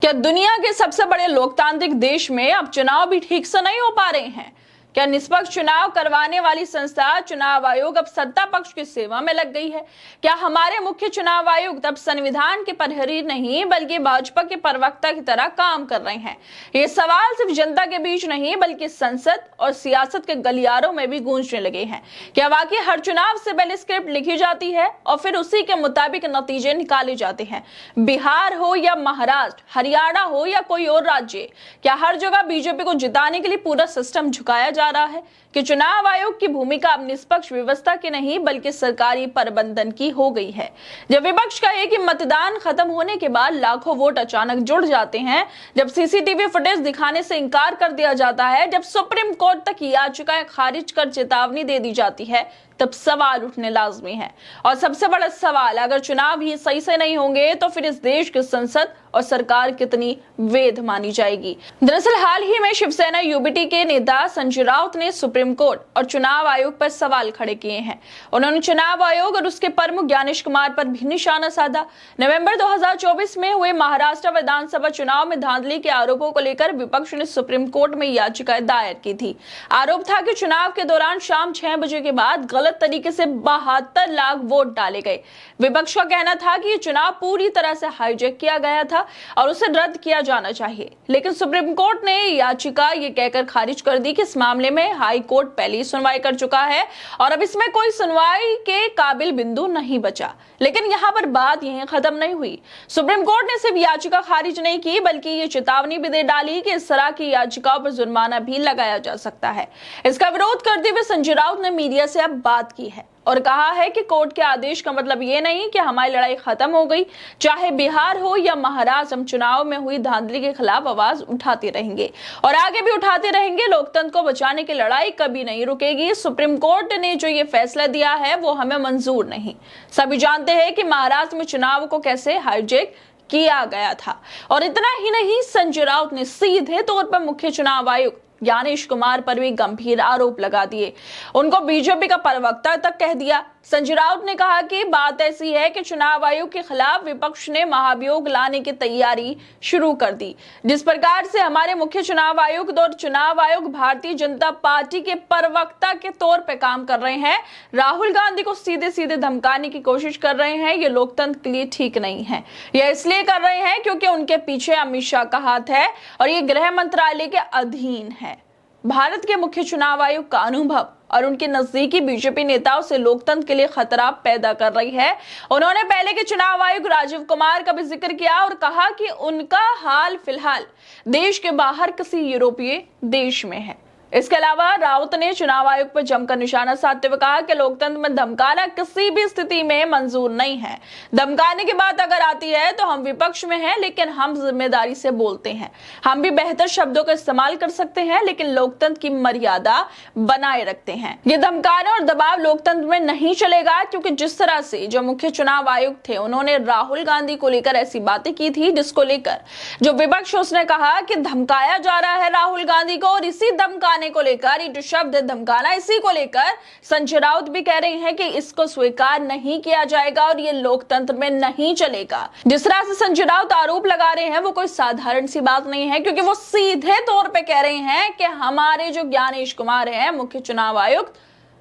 क्या दुनिया के सबसे बड़े लोकतांत्रिक देश में अब चुनाव भी ठीक से नहीं हो पा रहे हैं? क्या निष्पक्ष चुनाव करवाने वाली संस्था चुनाव आयोग अब सत्ता पक्ष की सेवा में लग गई है? क्या हमारे मुख्य चुनाव आयुक्त अब संविधान के प्रहरी नहीं बल्कि भाजपा के प्रवक्ता की तरह काम कर रहे हैं? ये सवाल सिर्फ जनता के बीच नहीं बल्कि संसद और सियासत के गलियारों में भी गूंजने लगे हैं। क्या वाकई हर चुनाव से पहले स्क्रिप्ट लिखी जाती है और फिर उसी के मुताबिक नतीजे निकाले जाते हैं? बिहार हो या महाराष्ट्र, हरियाणा हो या कोई और राज्य, क्या हर जगह बीजेपी को जिताने के लिए पूरा सिस्टम झुकाया जा रहा है? कि चुनाव आयोग की भूमिका अब निष्पक्ष व्यवस्था की नहीं बल्कि सरकारी प्रबंधन की हो गई है। जब विपक्ष कहे कि मतदान खत्म होने के बाद लाखों वोट अचानक जुड़ जाते हैं, जब सीसीटीवी फुटेज दिखाने से इंकार कर दिया जाता है, जब सुप्रीम कोर्ट तक याचिकाएं खारिज कर चेतावनी दे दी जाती है, तब सवाल उठने लाजमी है। और सबसे बड़ा सवाल, अगर चुनाव ही सही से नहीं होंगे तो फिर इस देश की संसद और सरकार कितनी वैध मानी जाएगी? दरअसल हाल ही में शिवसेना यूबीटी के नेता संजय राउत ने सुप्रीम कोर्ट और चुनाव आयोग पर सवाल खड़े किए हैं। उन्होंने चुनाव आयोग और उसके प्रमुख ज्ञानेश कुमार पर भी निशाना साधा। नवंबर 2024 में हुए महाराष्ट्र विधानसभा चुनाव में धांधली के आरोपों को लेकर विपक्ष ने सुप्रीम कोर्ट में याचिका दायर की थी। आरोप था कि चुनाव के दौरान शाम 6 बजे के बाद गलत तरीके से 72 लाख वोट डाले गए। विपक्ष का कहना था कि ये चुनाव पूरी तरह से हाईजैक किया गया था और उसे रद्द किया जाना चाहिए, लेकिन सुप्रीम कोर्ट ने याचिका ये कहकर खारिज कर दी कि इस मामले में हाई कोर्ट पहले ही सुनवाई कर चुका है और अब इसमें कोई सुनवाई के काबिल बिंदु नहीं बचा। लेकिन यहाँ पर बात यहीं खत्म नहीं हुई। सुप्रीम कोर्ट ने सिर्फ याचिका खारिज नहीं की बल्कि ये चेतावनी भी दे डाली कि इस तरह की याचिकाओं पर जुर्माना भी लगाया जा सकता है। इसका विरोध करते हुए संजय राउत ने मीडिया से अब बात की है और कहा है कि कोर्ट के आदेश का मतलब ये नहीं कि हमारी लड़ाई खत्म हो गई। चाहे बिहार हो या महाराष्ट्र, हम चुनाव में हुई धांधली के खिलाफ आवाज उठाते रहेंगे और आगे भी उठाते रहेंगे। लोकतंत्र को बचाने की लड़ाई कभी नहीं रुकेगी। सुप्रीम कोर्ट ने जो ये फैसला दिया है वो हमें मंजूर नहीं। सभी जानते हैं कि महाराष्ट्र में चुनाव को कैसे हाईजैक किया गया था। और इतना ही नहीं, संजय राउत ने सीधे तौर पर मुख्य चुनाव आयुक्त ज्ञानेश कुमार पर भी गंभीर आरोप लगा दिए। उनको बीजेपी का प्रवक्ता तक कह दिया। संजय राउत ने कहा कि बात ऐसी है कि चुनाव आयोग के खिलाफ विपक्ष ने महाभियोग लाने की तैयारी शुरू कर दी। जिस प्रकार से हमारे मुख्य चुनाव आयुक्त और चुनाव आयोग भारतीय जनता पार्टी के प्रवक्ता के तौर पर काम कर रहे हैं, राहुल गांधी को सीधे सीधे धमकाने की कोशिश कर रहे हैं, ये लोकतंत्र के लिए ठीक नहीं है। यह इसलिए कर रहे हैं क्योंकि उनके पीछे अमित शाह का हाथ है और ये गृह मंत्रालय के अधीन है। भारत के मुख्य चुनाव आयुक्त का अनुभव और उनके नजदीकी बीजेपी नेताओं से लोकतंत्र के लिए खतरा पैदा कर रही है। उन्होंने पहले के चुनाव आयुक्त राजीव कुमार का भी जिक्र किया और कहा कि उनका हाल फिलहाल देश के बाहर किसी यूरोपीय देश में है। इसके अलावा राउत ने चुनाव आयोग पर जमकर निशाना साधते हुए कहा कि लोकतंत्र में धमकाना किसी भी स्थिति में मंजूर नहीं है। धमकाने की बात अगर आती है तो हम विपक्ष में हैं, लेकिन हम जिम्मेदारी से बोलते हैं। हम भी बेहतर शब्दों का इस्तेमाल कर सकते हैं, लेकिन लोकतंत्र की मर्यादा बनाए रखते हैं। ये धमकाना और दबाव लोकतंत्र में नहीं चलेगा, क्योंकि जिस तरह से जो मुख्य चुनाव आयुक्त थे उन्होंने राहुल गांधी को लेकर ऐसी बातें की थी जिसको लेकर जो विपक्ष उसने कहा कि धमकाया जा रहा है राहुल गांधी को, और इसी धमकाने को लेकर, ये जो शब्द धमकाना, इसी को लेकर संजय राउत भी कह रहे हैं कि इसको स्वीकार नहीं किया जाएगा और ये लोकतंत्र में नहीं चलेगा। जिस तरह से संजय राउत आरोप लगा रहे हैं वो कोई साधारण सी बात नहीं है, क्योंकि वो सीधे तौर पे कह रहे हैं कि हमारे जो ज्ञानेश कुमार हैं मुख्य चुनाव आयुक्त,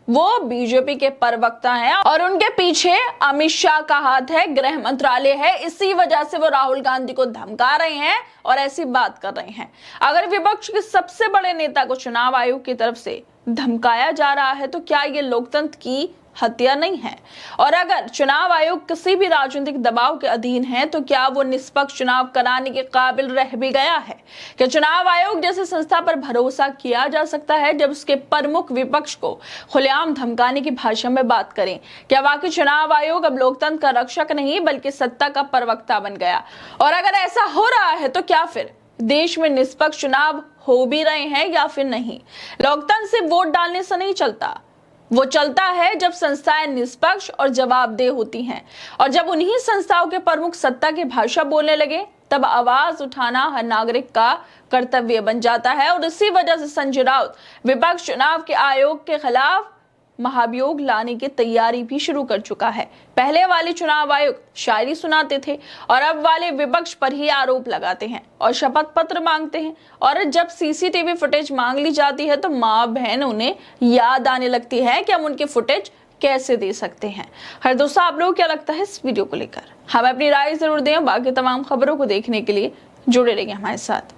वो बीजेपी के प्रवक्ता हैं और उनके पीछे अमित शाह का हाथ है, गृह मंत्रालय है। इसी वजह से वो राहुल गांधी को धमका रहे हैं और ऐसी बात कर रहे हैं। अगर विपक्ष के सबसे बड़े नेता को चुनाव आयोग की तरफ से धमकाया जा रहा है तो क्या ये लोकतंत्र की हत्या नहीं है? और अगर चुनाव आयोग किसी भी राजनीतिक दबाव के अधीन है तो क्या वो निष्पक्ष चुनाव कराने के काबिल रह भी गया है? क्या चुनाव आयोग जैसे संस्था पर भरोसा किया जा सकता है जब उसके प्रमुख विपक्ष को खुलेआम धमकाने की भाषा में बात करें? क्या वाकई चुनाव आयोग अब लोकतंत्र का रक्षक नहीं बल्कि सत्ता का प्रवक्ता बन गया? और अगर ऐसा हो रहा है तो क्या फिर देश में निष्पक्ष चुनाव हो भी रहे हैं या फिर नहीं? लोकतंत्र सिर्फ वोट डालने से नहीं चलता, वो चलता है जब संस्थाएं निष्पक्ष और जवाबदेह होती हैं। और जब उन्हीं संस्थाओं के प्रमुख सत्ता की भाषा बोलने लगे तब आवाज उठाना हर नागरिक का कर्तव्य बन जाता है। और इसी वजह से संजय राउत विपक्ष चुनाव के आयोग के खिलाफ महाभियोग लाने की तैयारी भी शुरू कर चुका है। पहले वाले चुनाव आयोग शायरी सुनाते थे और अब वाले विपक्ष पर ही आरोप लगाते हैं और शपथ पत्र मांगते हैं, और जब सीसीटीवी फुटेज मांग ली जाती है तो माँ बहन उन्हें याद आने लगती है कि हम उनकी फुटेज कैसे दे सकते हैं। हर दोस्तों, आप लोगों को क्या लगता है इस वीडियो को लेकर? हमें अपनी राय जरूर दें। बाकी तमाम खबरों को देखने के लिए जुड़े रहिए हमारे साथ।